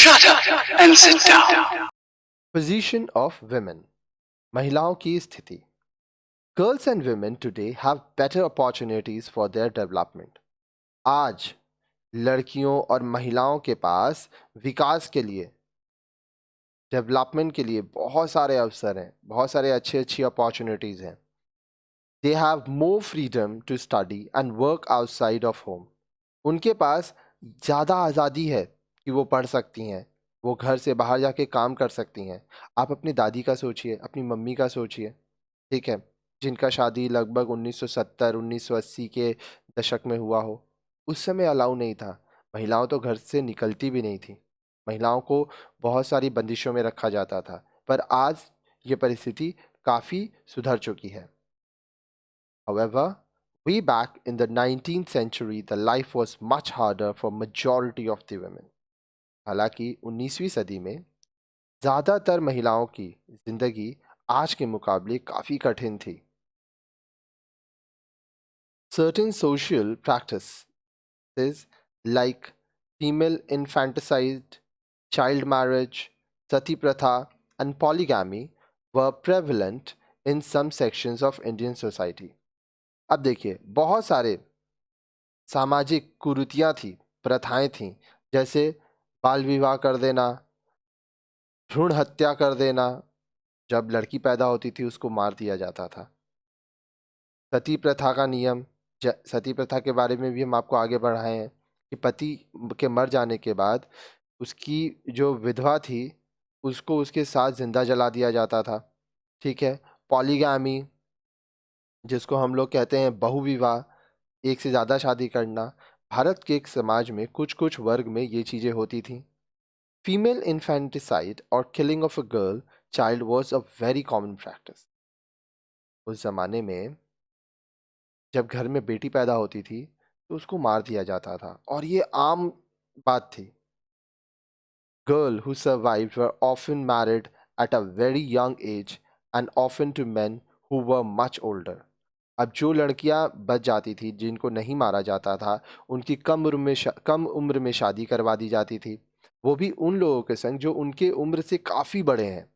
Shut up and sit down. Position of women. महिलाओं की स्थिति. Girls and women today have better opportunities for their development. आज लड़कियों और महिलाओं के पास विकास के लिए, डेवलपमेंट के लिए बहुत सारे अवसर हैं, बहुत सारे अच्छी अपॉर्चुनिटीज हैं. They have more freedom to study and work outside of home. उनके पास ज़्यादा आज़ादी है कि वो पढ़ सकती हैं, वो घर से बाहर जाके काम कर सकती हैं. आप अपनी दादी का सोचिए, अपनी मम्मी का सोचिए, ठीक है, जिनका शादी लगभग 1970 1980 के दशक में हुआ हो. उस समय अलाउ नहीं था. महिलाओं तो घर से निकलती भी नहीं थी. महिलाओं को बहुत सारी बंदिशों में रखा जाता था. पर आज ये परिस्थिति काफ़ी सुधर चुकी है. However, way back in the 19th century, the life was much harder for majority of the women. हालांकि 19वीं सदी में ज़्यादातर महिलाओं की जिंदगी आज के मुकाबले काफ़ी कठिन थी. Certain social practices like female infanticide, child marriage, sati pratha, and polygamy were prevalent in some sections of Indian society. अब देखिए, बहुत सारे सामाजिक कुरीतियाँ थी, प्रथाएं थीं, जैसे बाल विवाह कर देना, भ्रूण हत्या कर देना. जब लड़की पैदा होती थी उसको मार दिया जाता था. सती प्रथा का नियम, सती प्रथा के बारे में भी हम आपको आगे बढ़ाए हैं कि पति के मर जाने के बाद उसकी जो विधवा थी उसको उसके साथ जिंदा जला दिया जाता था. ठीक है. पॉलीगैमी, जिसको हम लोग कहते हैं बहुविवाह, एक से ज़्यादा शादी करना, भारत के एक समाज में कुछ कुछ वर्ग में ये चीज़ें होती थी. फीमेल इन्फेंटिसाइड और killing of a girl child was a very common practice. उस ज़माने में जब घर में बेटी पैदा होती थी तो उसको मार दिया जाता था और ये आम बात थी. Girl who survived were often married at a very young age and often to men who were much older. अब जो लड़कियां बच जाती थी, जिनको नहीं मारा जाता था, उनकी कम उम्र में शादी करवा दी जाती थी, वो भी उन लोगों के संग जो उनके उम्र से काफ़ी बड़े हैं.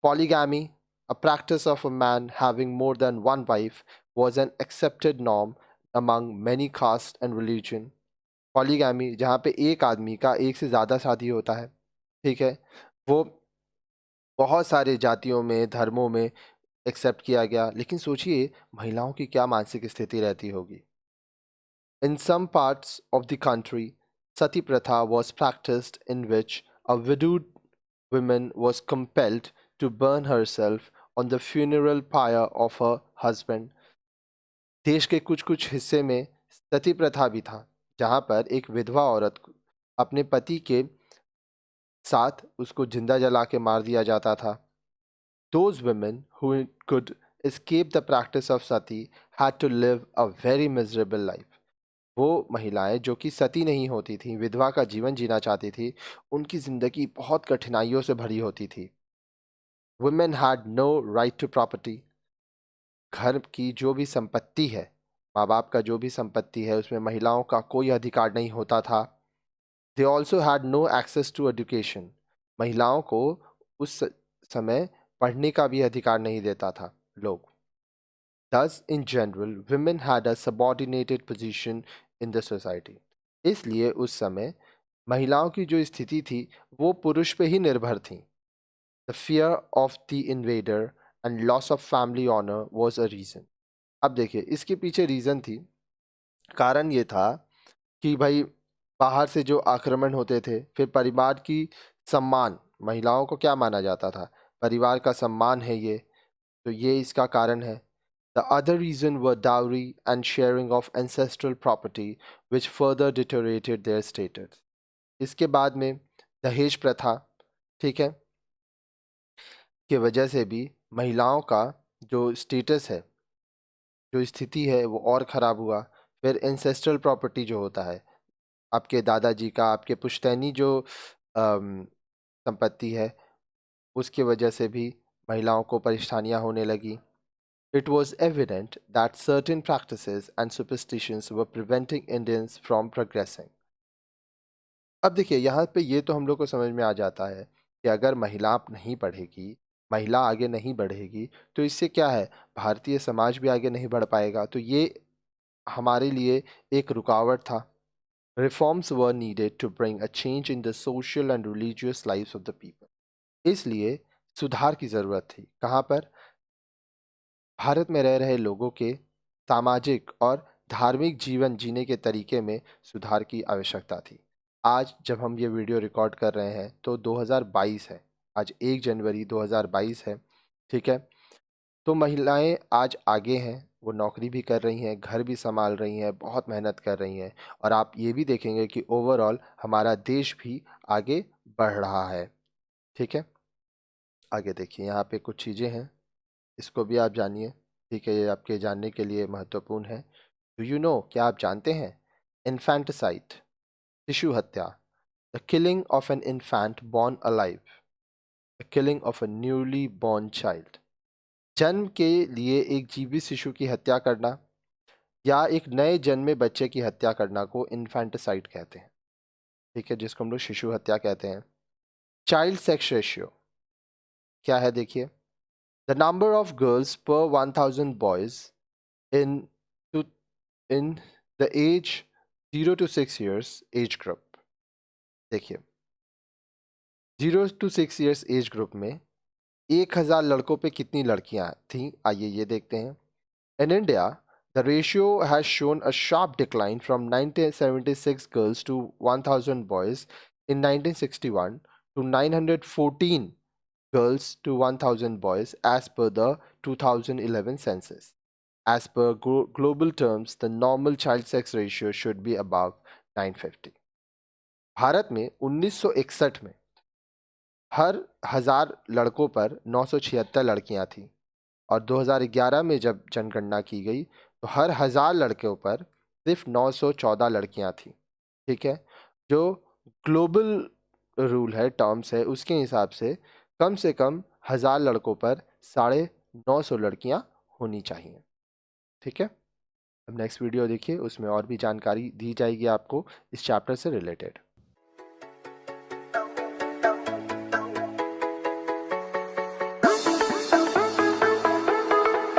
Polygamy, a practice of a man having more than one wife, was an accepted norm among many castes and religion. Polygamy, जहाँ पे एक आदमी का एक से ज़्यादा शादी होता है, ठीक है, वो बहुत सारे जातियों में, धर्मों में एक्सेप्ट किया गया. लेकिन सोचिए महिलाओं की क्या मानसिक स्थिति रहती होगी. In some parts of the country, sati pratha was practiced in which a widowed woman was compelled to burn herself on the funeral pyre of her husband. देश के कुछ कुछ हिस्से में सती प्रथा भी था, जहाँ पर एक विधवा औरत को अपने पति के साथ उसको जिंदा जला के मार दिया जाता था. Those women who could escape the practice of sati had to live a very miserable life. वो महिलाएं जो कि सती नहीं होती थीं, विधवा का जीवन जीना चाहती थी, उनकी जिंदगी बहुत कठिनाइयों से भरी होती थी. Women had no right to property. घर की जो भी संपत्ति है, माँ बाप का जो भी संपत्ति है, उसमें महिलाओं का कोई अधिकार नहीं होता था. They also had no access to education. महिलाओं को उस समय पढ़ने का भी अधिकार नहीं देता था लोग. Thus, in general, women had a subordinated position in the society. इसलिए उस समय महिलाओं की जो स्थिति थी वो पुरुष पे ही निर्भर थी. The fear of the invader and loss of family honor was a reason. अब देखिए, इसके पीछे रीज़न थी, कारण ये था कि भाई बाहर से जो आक्रमण होते थे, फिर परिवार की सम्मान, महिलाओं को क्या माना जाता था, परिवार का सम्मान है ये, तो ये इसका कारण है. The other reason were dowry and sharing of ancestral property which further deteriorated their status. इसके बाद में दहेज प्रथा, ठीक है, की वजह से भी महिलाओं का जो स्टेटस है, जो स्थिति है, वो और ख़राब हुआ. फिर एंसेस्ट्रल प्रॉपर्टी जो होता है, आपके दादाजी का, आपके पुश्तैनी जो संपत्ति है, उसकी वजह से भी महिलाओं को परेशानियां होने लगी. It was evident that certain practices and superstitions were preventing Indians from progressing. अब देखिए यहाँ पे ये तो हम लोग को समझ में आ जाता है कि अगर महिला नहीं पढ़ेगी, महिला आगे नहीं बढ़ेगी, तो इससे क्या है, भारतीय समाज भी आगे नहीं बढ़ पाएगा। तो ये हमारे लिए एक रुकावट था। Reforms were needed to bring a change in the social and religious life of the people. इसलिए सुधार की जरूरत थी। कहाँ पर? भारत में रह रहे लोगों के सामाजिक और धार्मिक जीवन जीने के तरीके में सुधार की आवश्यकता थी। आज जब हम ये वीडियो रिकॉर्ड कर रहे हैं तो 2022 है। आज 1 जनवरी 2022 है। ठीक है? तो महिलाएं आज आगे हैं, वो नौकरी भी कर रही हैं, घर भी संभाल रही हैं, बहुत मेहनत कर रही हैं। और आप ये भी देखेंगे कि ओवरऑल हमारा देश भी आगे बढ़ रहा है। ठीक है? आगे देखिए, यहाँ पे कुछ चीज़ें हैं, इसको भी आप जानिए। ठीक है? ये आपके जानने के लिए महत्वपूर्ण है। डू यू नो, क्या आप जानते हैं? इन्फेंटिसाइड, शिशु हत्या, the killing of an infant born alive, the killing of a newly born child. जन्म के लिए एक जीवित शिशु की हत्या करना या एक नए जन्मे बच्चे की हत्या करना को इन्फेंटिसाइड कहते हैं। ठीक है? जिसको हम लोग शिशु हत्या कहते हैं। चाइल्ड सेक्स रेशियो क्या है? देखिए, द नंबर ऑफ गर्ल्स पर 1000 boys in in the age 0 to 6 years age group. देखिए, 0 to 6 years एज ग्रुप में 1000 लड़कों पे कितनी लड़कियां थीं? आइए ये देखते हैं। In India, the ratio has shown a sharp decline from 1976 girls to 1000 boys in 1961 to 914 girls to 1000 boys as per the 2011 census. As per global terms, the normal child sex ratio should be above 950. Bharat में 1961 में हर 1000 लड़कों पर 976 लड़कियां थीं और 2011 में जब जनगणना की गई तो हर 1000 लड़कों पर सिर्फ 914 लड़कियां थीं। ठीक है? जो ग्लोबल रूल है, टर्म्स है, उसके हिसाब से कम 1000 लड़कों पर 950 लड़कियां होनी चाहिए। ठीक है? अब नेक्स्ट वीडियो देखिए, उसमें और भी जानकारी दी जाएगी आपको इस चैप्टर से रिलेटेड।